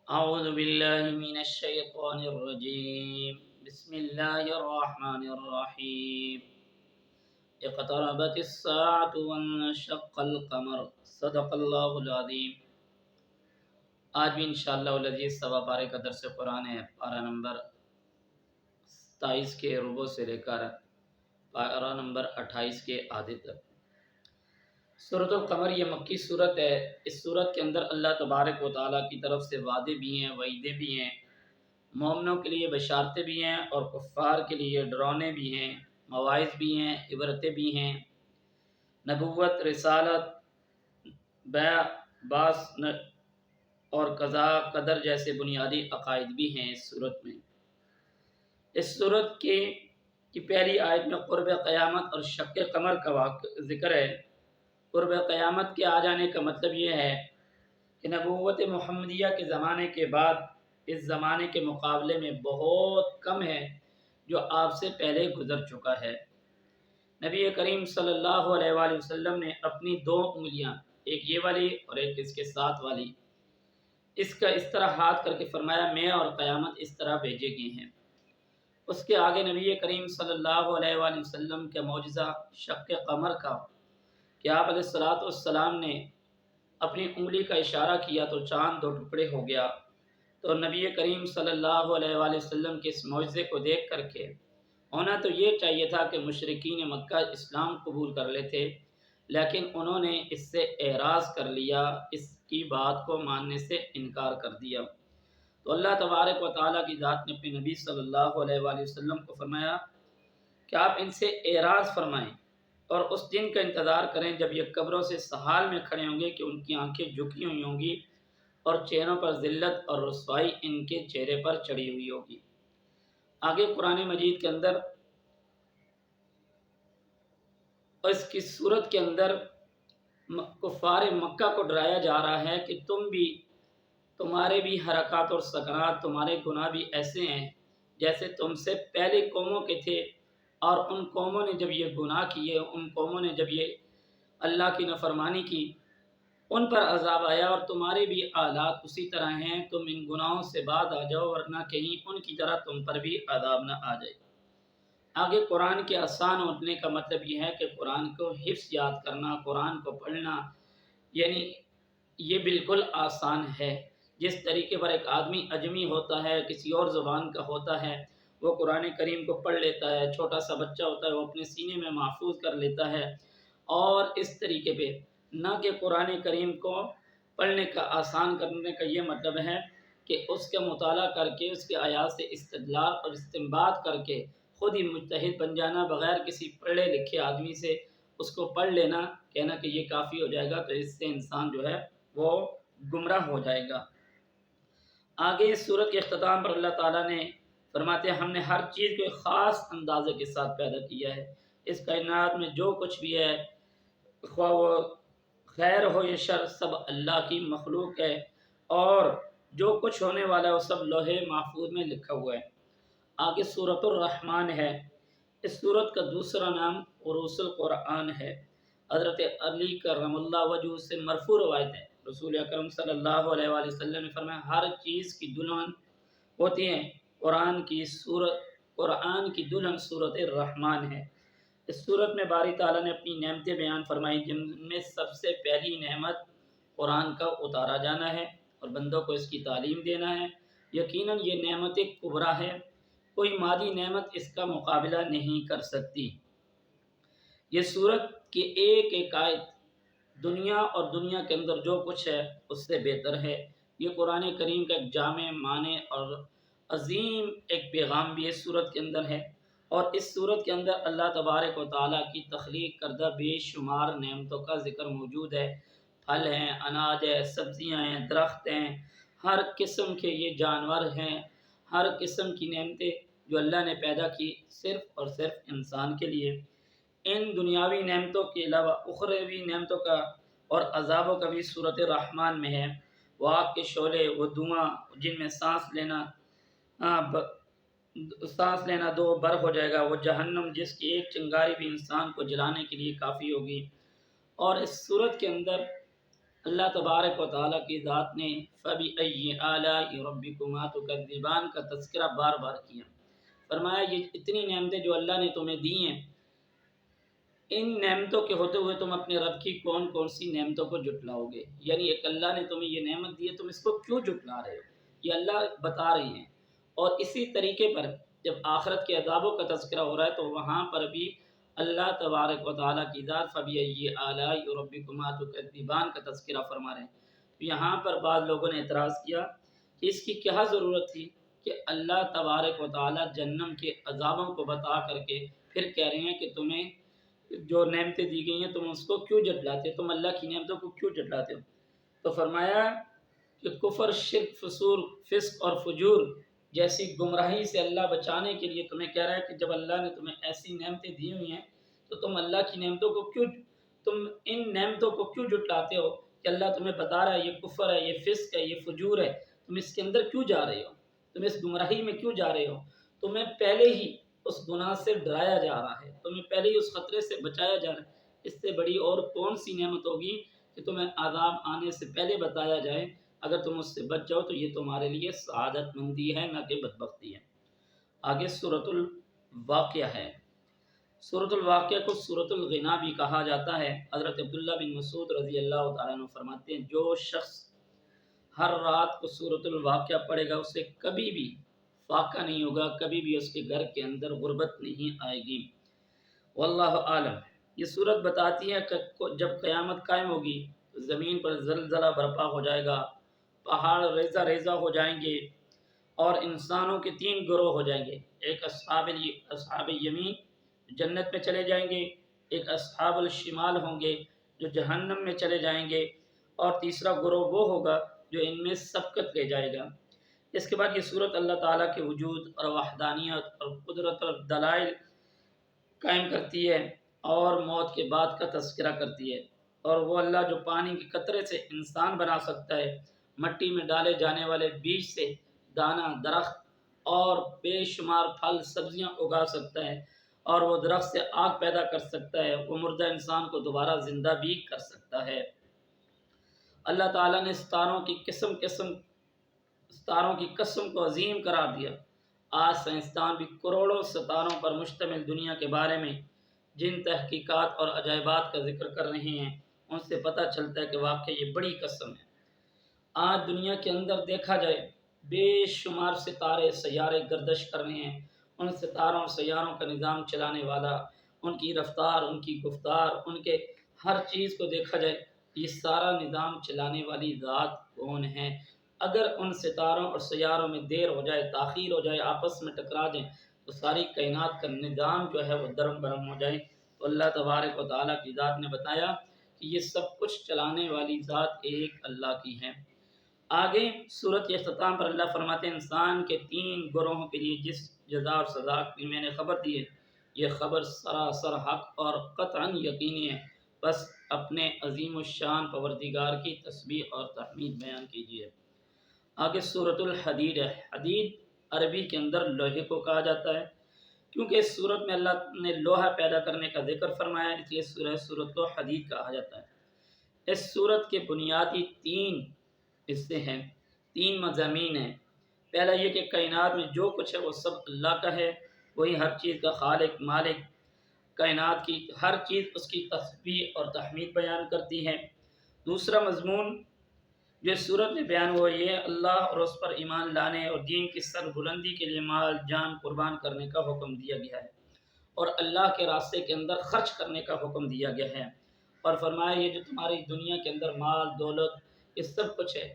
أعوذ بالله من الشيطان الرجيم بسم الله الرحمن الرحيم اقتربت الساعة وانشق القمر صدق الله العظيم۔ آج بھی انشاءاللہ العزیز سوا پارے کا درس قرآن ہے۔ پارہ نمبر 27 کے ربع سے لے کر پارہ نمبر 28 کے آدھے تک۔ سورۃ القمر یہ مکی صورت ہے۔ اس صورت کے اندر اللہ تبارک و تعالیٰ کی طرف سے وعدے بھی ہیں، وعیدیں بھی ہیں، مومنوں کے لیے بشارتیں بھی ہیں اور کفار کے لیے ڈرانے بھی ہیں، مواعظ بھی ہیں، عبرتیں بھی ہیں۔ نبوت، رسالت، بیع، بعث اور قضاء قدر جیسے بنیادی عقائد بھی ہیں اس صورت میں۔ اس صورت کی پہلی آیت میں قرب قیامت اور شق قمر کا ذکر ہے۔ قرب قیامت کے آ جانے کا مطلب یہ ہے کہ نبوت محمدیہ کے زمانے کے بعد اس زمانے کے مقابلے میں بہت کم ہے جو آپ سے پہلے گزر چکا ہے۔ نبی کریم صلی اللہ علیہ وآلہ وسلم نے اپنی 2 انگلیاں، ایک یہ والی اور ایک اس کے ساتھ والی، اس کا اس طرح ہاتھ کر کے فرمایا میں اور قیامت اس طرح بھیجے گئے ہیں۔ اس کے آگے نبی کریم صلی اللہ علیہ وآلہ وسلم کے معجزہ شق قمر کا کہ آپ علیہ السلام نے اپنی انگلی کا اشارہ کیا تو چاند 2 ٹکڑے ہو گیا۔ تو نبی کریم صلی اللہ علیہ وآلہ وسلم کے اس معجزے کو دیکھ کر کے ہونا تو یہ چاہیے تھا کہ مشرکین مکہ اسلام قبول کر لیتے، لیکن انہوں نے اس سے اعراض کر لیا، اس کی بات کو ماننے سے انکار کر دیا۔ تو اللہ تبارک و تعالیٰ کی ذات نے اپنے نبی صلی اللہ علیہ وآلہ وسلم کو فرمایا کہ آپ ان سے اعراض فرمائیں اور اس دن کا انتظار کریں جب یہ قبروں سے سہال میں کھڑے ہوں گے کہ ان کی آنکھیں جھکی ہوئی ہوں گی اور چہروں پر ذلت اور رسوائی ان کے چہرے پر چڑھی ہوئی ہوگی۔ آگے قرآن مجید کے اندر اس کی صورت کے اندر کفار مکہ کو ڈرایا جا رہا ہے کہ تمہارے بھی حرکات اور سکنات، تمہارے گناہ بھی ایسے ہیں جیسے تم سے پہلے قوموں کے تھے، اور ان قوموں نے جب یہ گناہ کیے، ان قوموں نے جب یہ اللہ کی نافرمانی کی، ان پر عذاب آیا، اور تمہارے بھی حالات اسی طرح ہیں۔ تم ان گناہوں سے بعد آ جاؤ ورنہ کہیں ان کی طرح تم پر بھی عذاب نہ آ جائے۔ آگے قرآن کے آسان ہونے کا مطلب یہ ہے کہ قرآن کو حفظ یاد کرنا، قرآن کو پڑھنا، یعنی یہ بالکل آسان ہے۔ جس طریقے پر ایک آدمی اجمی ہوتا ہے، کسی اور زبان کا ہوتا ہے، وہ قرآن کریم کو پڑھ لیتا ہے، چھوٹا سا بچہ ہوتا ہے وہ اپنے سینے میں محفوظ کر لیتا ہے، اور اس طریقے پہ نہ کہ قرآن کریم کو پڑھنے کا آسان کرنے کا یہ مطلب ہے کہ اس کا مطالعہ کر کے اس کے آیات سے استدلال اور استنباط کر کے خود ہی مجتہد بن جانا، بغیر کسی پڑھے لکھے آدمی سے اس کو پڑھ لینا، کہنا کہ یہ کافی ہو جائے گا، تو اس سے انسان جو ہے وہ گمراہ ہو جائے گا۔ آگے اس سورت کے اختتام پر اللہ تعالیٰ نے فرماتے ہیں ہم نے ہر چیز کو ایک خاص اندازے کے ساتھ پیدا کیا ہے۔ اس کائنات میں جو کچھ بھی ہے، خواہ وہ خیر ہو یا شر، سب اللہ کی مخلوق ہے، اور جو کچھ ہونے والا ہے وہ سب لوح محفوظ میں لکھا ہوا ہے۔ آگے سورۃ الرحمن ہے۔ اس سورت کا دوسرا نام عروس القرآن ہے۔ حضرت علی کرم اللہ وجہ سے مرفوع روایت ہے، رسول اکرم صلی اللہ علیہ وآلہ وسلم نے فرمایا ہر چیز کی دلہن ہوتی ہے، قرآن کی دلہن سورۃ الرحمن ہے۔ اس صورت میں باری تعالیٰ نے اپنی نعمتیں بیان فرمائی، جن میں سب سے پہلی نعمت قرآن کا اتارا جانا ہے اور بندوں کو اس کی تعلیم دینا ہے۔ یقیناً یہ نعمت کبریٰ ہے، کوئی مادی نعمت اس کا مقابلہ نہیں کر سکتی۔ یہ صورت کی ایک ایک آیت دنیا اور دنیا کے اندر جو کچھ ہے اس سے بہتر ہے۔ یہ قرآن کریم کا ایک جامع معنی اور عظیم ایک پیغام بھی اس صورت کے اندر ہے، اور اس صورت کے اندر اللہ تبارک و تعالیٰ کی تخلیق کردہ بے شمار نعمتوں کا ذکر موجود ہے۔ پھل ہیں، اناج ہے، سبزیاں ہیں، درخت ہیں، ہر قسم کے یہ جانور ہیں، ہر قسم کی نعمتیں جو اللہ نے پیدا کی صرف اور صرف انسان کے لیے۔ ان دنیاوی نعمتوں کے علاوہ اخروی نعمتوں کا اور عذابوں کا بھی سورۃ الرحمن میں ہے۔ وہ آگ کے شعلے، وہ دھواں جن میں سانس لینا دو بر ہو جائے گا، وہ جہنم جس کی ایک چنگاری بھی انسان کو جلانے کے لیے کافی ہوگی۔ اور اس صورت کے اندر اللہ تبارک و تعالیٰ کی ذات نے فبأي آلاء ربكما تكذبان کا تذکرہ بار بار کیا۔ فرمایا یہ اتنی نعمتیں جو اللہ نے تمہیں دی ہیں، ان نعمتوں کے ہوتے ہوئے تم اپنے رب کی کون کون سی نعمتوں کو جھٹلاؤ گے؟ یعنی ایک اللہ نے تمہیں یہ نعمت دی ہے، تم اس کو کیوں جھٹلا رہے ہو؟ یہ اللہ بتا رہے ہیں۔ اور اسی طریقے پر جب آخرت کے عذابوں کا تذکرہ ہو رہا ہے تو وہاں پر بھی اللہ تبارک و تعالیٰ کی ذات فبأي آلاء ربكما تكذبان کا تذکرہ فرما رہے ہیں۔ تو یہاں پر بعض لوگوں نے اعتراض کیا کہ اس کی کیا ضرورت تھی کہ اللہ تبارک و تعالیٰ جہنم کے عذابوں کو بتا کر کے پھر کہہ رہے ہیں کہ تمہیں جو نعمتیں دی گئی ہیں تم اس کو کیوں جھٹلاتے ہو، تم اللہ کی نعمتوں کو کیوں جھٹلاتے ہو؟ تو فرمایا کہ کفر، شرک، فسق اور فجور جیسی گمراہی سے اللہ بچانے کے لیے تمہیں کہہ رہا ہے کہ جب اللہ نے تمہیں ایسی نعمتیں دی ہوئی ہیں تو تم اللہ کی نعمتوں کو کیوں، تم ان نعمتوں کو کیوں جھٹلاتے ہو کہ اللہ تمہیں بتا رہا ہے یہ کفر ہے، یہ فسق ہے، یہ فجور ہے، تم اس کے اندر کیوں جا رہے ہو، تم اس گمراہی میں کیوں جا رہے ہو؟ تمہیں پہلے ہی اس گناہ سے ڈرایا جا رہا ہے، تمہیں پہلے ہی اس خطرے سے بچایا جا رہا ہے۔ اس سے بڑی اور کون سی نعمت ہوگی کہ تمہیں عذاب آنے سے پہلے بتایا جائے؟ اگر تم اس سے بچ جاؤ تو یہ تمہارے لیے سعادت مندی ہے، نہ کہ بدبختی ہے۔ آگے سورۃ الواقعہ ہے۔ سورۃ الواقعہ کو سورۃ الغنا بھی کہا جاتا ہے۔ حضرت عبداللہ بن مسعود رضی اللہ تعالیٰ عنہ فرماتے ہیں جو شخص ہر رات کو سورۃ الواقعہ پڑھے گا اسے کبھی بھی فاقہ نہیں ہوگا، کبھی بھی اس کے گھر کے اندر غربت نہیں آئے گی۔ واللہ عالم۔ یہ سورت بتاتی ہے کہ جب قیامت قائم ہوگی تو زمین پر زلزلہ برپا ہو جائے گا، پہاڑ ریزہ ریزہ ہو جائیں گے اور انسانوں کے 3 گروہ ہو جائیں گے۔ ایک اصحاب یمین جنت میں چلے جائیں گے، ایک اصحاب الشمال ہوں گے جو جہنم میں چلے جائیں گے، اور تیسرا گروہ وہ ہوگا جو ان میں سبقت لے جائے گا۔ اس کے بعد یہ صورت اللہ تعالیٰ کے وجود اور وحدانیت اور قدرت اور دلائل قائم کرتی ہے اور موت کے بعد کا تذکرہ کرتی ہے۔ اور وہ اللہ جو پانی کے قطرے سے انسان بنا سکتا ہے، مٹی میں ڈالے جانے والے بیج سے دانہ، درخت اور بے شمار پھل سبزیاں اگا سکتا ہے، اور وہ درخت سے آگ پیدا کر سکتا ہے، وہ مردہ انسان کو دوبارہ زندہ بھی کر سکتا ہے۔ اللہ تعالیٰ نے ستاروں کی قسم کو عظیم قرار دیا۔ آج سائنسدان بھی کروڑوں ستاروں پر مشتمل دنیا کے بارے میں جن تحقیقات اور عجائبات کا ذکر کر رہے ہیں ان سے پتہ چلتا ہے کہ واقعی یہ بڑی قسم ہے۔ آج دنیا کے اندر دیکھا جائے بے شمار ستارے، سیارے گردش کر رہے ہیں۔ ان ستاروں اور سیاروں کا نظام چلانے والا، ان کی رفتار، ان کی گفتار، ان کے ہر چیز کو دیکھا جائے، یہ سارا نظام چلانے والی ذات کون ہے؟ اگر ان ستاروں اور سیاروں میں دیر ہو جائے، تاخیر ہو جائے، آپس میں ٹکرا جائیں تو ساری کائنات کا نظام جو ہے وہ درم برم ہو جائے۔ تو اللہ تبارک و تعالیٰ کی ذات نے بتایا کہ یہ سب کچھ چلانے والی ذات ایک اللہ کی ہے۔ آگے سورت کے اختتام پر اللہ فرماتے ہیں انسان کے 3 گروہوں کے لیے جس جزا اور سزا کی میں نے خبر دی ہے یہ خبر سراسر حق اور قطعاً یقینی ہے، بس اپنے عظیم الشان پروردگار کی تسبیح اور تحمید بیان کیجیے۔ آگے سورۃ الحدید ہے۔ حدید عربی کے اندر لوہے کو کہا جاتا ہے، کیونکہ اس سورت میں اللہ نے لوہا پیدا کرنے کا ذکر فرمایا ہے، اس لیے سورۃ الحدید کہا جاتا ہے۔ اس سورت کے بنیادی 3 حصے ہیں، 3 مضامین ہیں۔ پہلا یہ کہ کائنات میں جو کچھ ہے وہ سب اللہ کا ہے، وہی ہر چیز کا خالق، مالک، کائنات کی ہر چیز اس کی تسبیح اور تحمید بیان کرتی ہے۔ دوسرا مضمون جو اس صورت میں بیان ہوا یہ اللہ اور اس پر ایمان لانے اور دین کی سر بلندی کے لیے مال جان قربان کرنے کا حکم دیا گیا ہے، اور اللہ کے راستے کے اندر خرچ کرنے کا حکم دیا گیا ہے، اور فرمایا یہ جو تمہاری دنیا کے اندر مال دولت یہ سب کچھ ہے،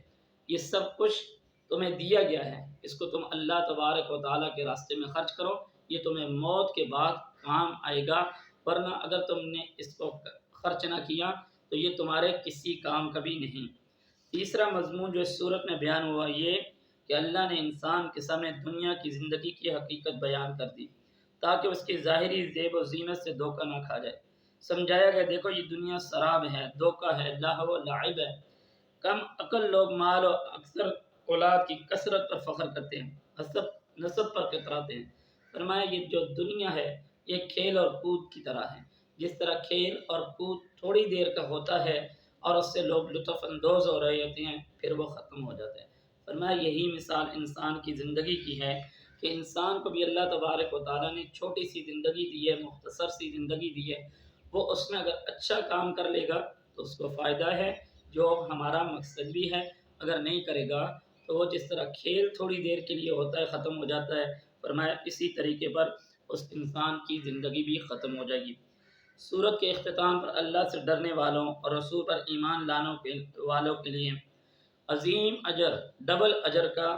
یہ سب کچھ تمہیں دیا گیا ہے، اس کو تم اللہ تبارک و تعالیٰ کے راستے میں خرچ کرو، یہ تمہیں موت کے بعد کام آئے گا، ورنہ اگر تم نے اس کو خرچ نہ کیا تو یہ تمہارے کسی کام کا بھی نہیں۔ تیسرا مضمون جو اس صورت میں بیان ہوا یہ کہ اللہ نے انسان کے سامنے دنیا کی زندگی کی حقیقت بیان کر دی تاکہ اس کی ظاہری زیب و زینت سے دھوکہ نہ کھا جائے۔ سمجھایا گیا دیکھو یہ دنیا سراب ہے، دھوکہ ہے، لہو و لعب ہے۔ کم عقل لوگ مال اور اکثر اولاد کی کثرت پر فخر کرتے ہیں، نسب پر کتراتے ہیں۔ فرمایا یہ جو دنیا ہے یہ کھیل اور کود کی طرح ہے، جس طرح کھیل اور کود تھوڑی دیر کا ہوتا ہے اور اس سے لوگ لطف اندوز ہو رہے ہوتے ہیں، پھر وہ ختم ہو جاتے ہیں۔ فرمایا یہی مثال انسان کی زندگی کی ہے کہ انسان کو بھی اللہ تبارک و تعالیٰ نے چھوٹی سی زندگی دی ہے، مختصر سی زندگی دی ہے، وہ اس میں اگر اچھا کام کر لے گا تو اس کو فائدہ ہے، جو ہمارا مقصد بھی ہے۔ اگر نہیں کرے گا تو وہ جس طرح کھیل تھوڑی دیر کے لیے ہوتا ہے، ختم ہو جاتا ہے، فرمایا اسی طریقے پر اس انسان کی زندگی بھی ختم ہو جائے گی۔ سورت کے اختتام پر اللہ سے ڈرنے والوں اور رسول پر ایمان لانے والوں کے لیے عظیم اجر، ڈبل اجر کا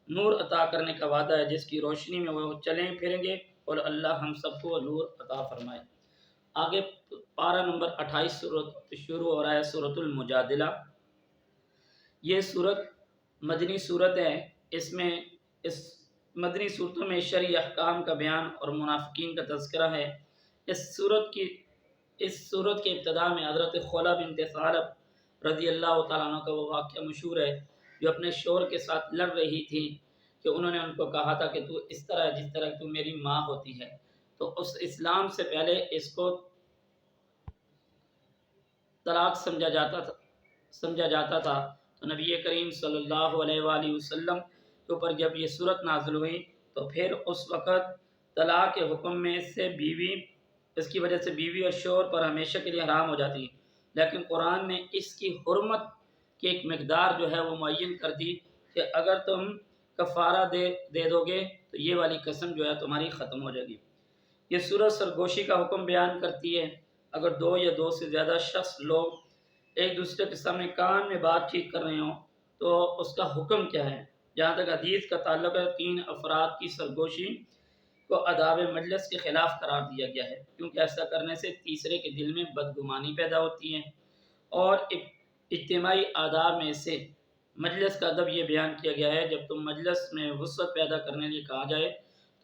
نور عطا کرنے کا وعدہ ہے، جس کی روشنی میں وہ چلیں پھریں گے، اور اللہ ہم سب کو نور عطا فرمائے۔ آگے پارہ نمبر 28 سورت شروع ہو رہا ہے، سورت المجادلہ۔ یہ سورت مدنی سورت ہے۔ اس مدنی صورتوں میں شرعی احکام کا بیان اور منافقین کا تذکرہ ہے۔ اس سورت کے ابتدا میں حضرت خولہ بنت ثعلب رضی اللہ تعالیٰ عنہ کا وہ واقعہ مشہور ہے، جو اپنے شوہر کے ساتھ لڑ رہی تھی کہ انہوں نے ان کو کہا تھا کہ تو اس طرح جس طرح تو میری ماں ہوتی ہے۔ تو اس اسلام سے پہلے اس کو طلاق سمجھا جاتا تھا۔ تو نبی کریم صلی اللہ علیہ وآلہ وسلم کے اوپر جب یہ صورت نازل ہوئی تو پھر اس وقت طلاق کے حکم میں سے اس کی وجہ سے بیوی اور شوہر پر ہمیشہ کے لیے حرام ہو جاتی ہے، لیکن قرآن نے اس کی حرمت کی ایک مقدار جو ہے وہ معین کر دی کہ اگر تم کفارہ دے دو گے تو یہ والی قسم جو ہے تمہاری ختم ہو جائے گی۔ یہ سورت سرگوشی کا حکم بیان کرتی ہے۔ اگر دو یا دو سے زیادہ شخص لوگ ایک دوسرے کے سامنے کان میں بات چیت کر رہے ہوں تو اس کا حکم کیا ہے؟ جہاں تک حدیث کا تعلق ہے، 3 افراد کی سرگوشی کو آداب مجلس کے خلاف قرار دیا گیا ہے، کیونکہ ایسا کرنے سے تیسرے کے دل میں بدگمانی پیدا ہوتی ہے۔ اور اجتماعی آداب میں سے مجلس کا ادب یہ بیان کیا گیا ہے، جب تم مجلس میں وسعت پیدا کرنے کے لیے کہا جائے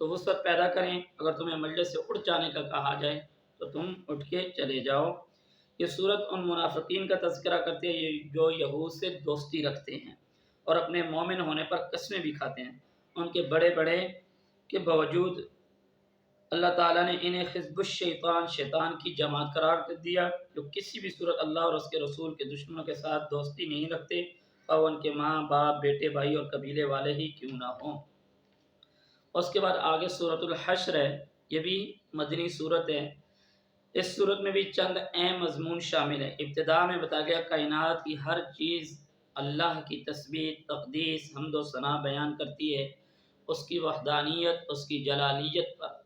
تو وسعت پیدا کریں، اگر تمہیں مجلس سے اٹھ جانے کا کہا جائے تو تم اٹھ کے چلے جاؤ۔ یہ صورت ان منافقین کا تذکرہ کرتے ہیں جو یہود سے دوستی رکھتے ہیں اور اپنے مومن ہونے پر قسمیں بھی کھاتے ہیں۔ ان کے بڑے کے باوجود اللہ تعالیٰ نے انہیں حزب الشیطان، شیطان کی جماعت قرار کر دیا، جو کسی بھی صورت اللہ اور اس کے رسول کے دشمنوں کے ساتھ دوستی نہیں رکھتے، اور ان کے ماں باپ، بیٹے بھائی اور قبیلے والے ہی کیوں نہ ہوں۔ اس کے بعد آگے سورۃ الحشر ہے، یہ بھی مدنی صورت ہے۔ اس صورت میں بھی چند اہم مضمون شامل ہیں۔ ابتدا میں بتایا گیا کائنات کی ہر چیز اللہ کی تسبیح، تقدیس، حمد و ثنا بیان کرتی ہے، اس کی وحدانیت، اس کی جلالیت پر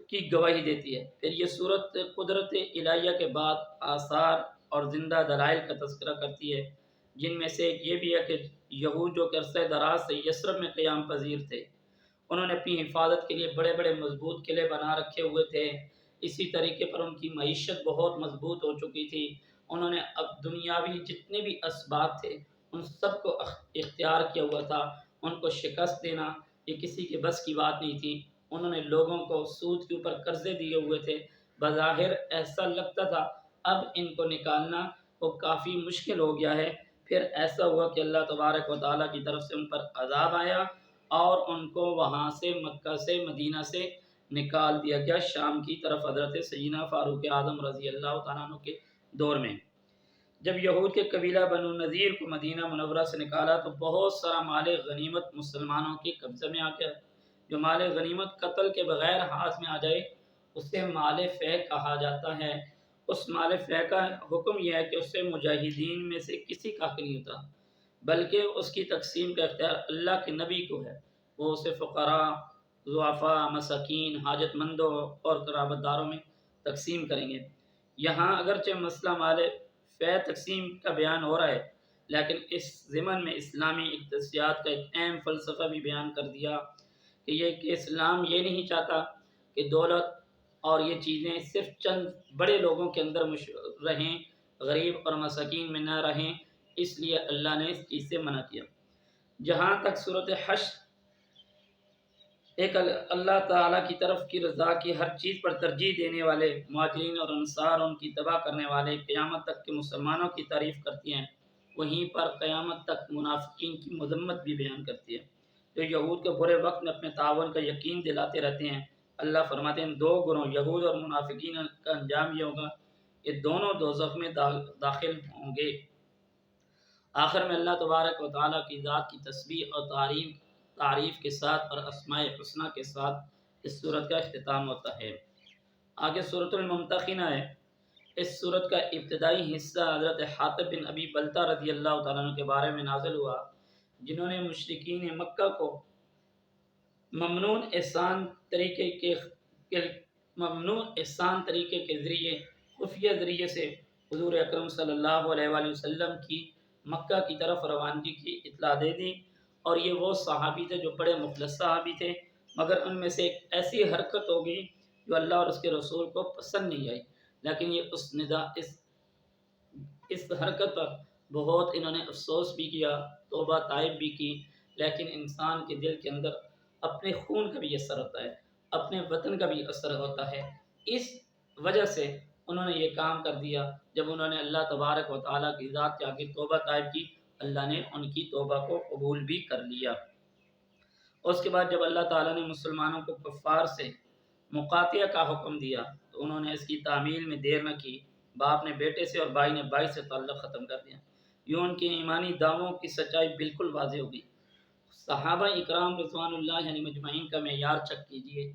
کی گواہی دیتی ہے۔ پھر یہ صورت قدرت الہیہ کے بعد آثار اور زندہ دلائل کا تذکرہ کرتی ہے، جن میں سے یہ بھی ہے کہ یہود جو کہ عرصہ دراز سے یثرب میں قیام پذیر تھے، انہوں نے اپنی حفاظت کے لیے بڑے بڑے مضبوط قلعے بنا رکھے ہوئے تھے۔ اسی طریقے پر ان کی معیشت بہت مضبوط ہو چکی تھی۔ انہوں نے اب دنیاوی جتنے بھی اسباب تھے ان سب کو اختیار کیا ہوا تھا۔ ان کو شکست دینا یہ کسی کے بس کی بات نہیں تھی۔ انہوں نے لوگوں کو سود کے اوپر قرضے دیے ہوئے تھے۔ بظاہر ایسا لگتا تھا اب ان کو نکالنا وہ کافی مشکل ہو گیا ہے۔ پھر ایسا ہوا کہ اللہ تبارک و تعالیٰ کی طرف سے ان پر عذاب آیا اور ان کو وہاں سے مکہ سے مدینہ سے نکال دیا گیا، شام کی طرف حضرت سیدنا فاروق اعظم رضی اللہ تعالیٰ عنہ کے دور میں۔ جب یہود کے قبیلہ بنو نذیر کو مدینہ منورہ سے نکالا تو بہت سارا مال غنیمت مسلمانوں کے قبضے میں آ گیا۔ جو مال غنیمت قتل کے بغیر ہاتھ میں آ جائے اسے مال فے کہا جاتا ہے۔ اس مال فے کا حکم یہ ہے کہ اس سے مجاہدین میں سے کسی کا حق نہیں ہوتا، بلکہ اس کی تقسیم کا اختیار اللہ کے نبی کو ہے۔ وہ اسے فقراء، ضعفاء، مساکین، حاجت مندوں اور قرابت داروں میں تقسیم کریں گے۔ یہاں اگرچہ مسئلہ مال فے تقسیم کا بیان ہو رہا ہے، لیکن اس ضمن میں اسلامی اقتصاد کا ایک اہم فلسفہ بھی بیان کر دیا کہ اسلام یہ نہیں چاہتا کہ دولت اور یہ چیزیں صرف چند بڑے لوگوں کے اندر رہیں، غریب اور مساکین میں نہ رہیں، اس لیے اللہ نے اس چیز سے منع کیا۔ جہاں تک صورت حشر ایک اللہ تعالیٰ کی طرف کی رضا کی ہر چیز پر ترجیح دینے والے مہاجرین اور انصار، ان کی تباہ کرنے والے قیامت تک کے مسلمانوں کی تعریف کرتی ہیں، وہیں پر قیامت تک منافقین کی مذمت بھی بیان کرتی ہے، جو یہود کے برے وقت میں اپنے تعاون کا یقین دلاتے رہتے ہیں۔ اللہ فرماتے ہیں 2 گروہ یہود اور منافقین کا انجام یہ ہوگا یہ دونوں دوزخ میں داخل ہوں گے۔ آخر میں اللہ تبارک و تعالیٰ کی ذات کی تسبیح اور تعریف کے ساتھ اور اسماء حسنہ کے ساتھ اس صورت کا اختتام ہوتا ہے۔ آگے سورۃ الممتحنہ ہے۔ اس صورت کا ابتدائی حصہ حضرت حاطب بن ابی بلتہ رضی اللہ تعالیٰ عنہ کے بارے میں نازل ہوا، جنہوں نے مشرکین مکہ کو ممنون احسان طریقے کے ذریعے خفیہ ذریعے سے حضور اکرم صلی اللہ علیہ وآلہ وسلم کی مکہ کی طرف روانگی کی اطلاع دے دی، اور یہ وہ صحابی تھے جو بڑے مخلص صحابی تھے، مگر ان میں سے ایک ایسی حرکت ہو گئی جو اللہ اور اس کے رسول کو پسند نہیں آئی، لیکن یہ اس حرکت پر بہت انہوں نے افسوس بھی کیا، توبہ طائب بھی کی، لیکن انسان کے دل کے اندر اپنے خون کا بھی اثر ہوتا ہے، اپنے وطن کا بھی اثر ہوتا ہے۔ اس وجہ سے انہوں نے یہ کام کر دیا۔ جب انہوں نے اللہ تبارک و تعالیٰ کی ذات کے آگے توبہ طائب کی، اللہ نے ان کی توبہ کو قبول بھی کر لیا۔ اور اس کے بعد جب اللہ تعالیٰ نے مسلمانوں کو کفار سے مقاطعہ کا حکم دیا تو انہوں نے اس کی تعمیل میں دیر نہ کی، باپ نے بیٹے سے اور بھائی نے بھائی سے تعلق ختم کر دیا۔ یوں ان کے ایمانی دعووں کی سچائی بالکل واضح ہوگی۔ صحابہ اکرام رضوان اللہ علیہ مجمعین کا معیار چیک کیجئے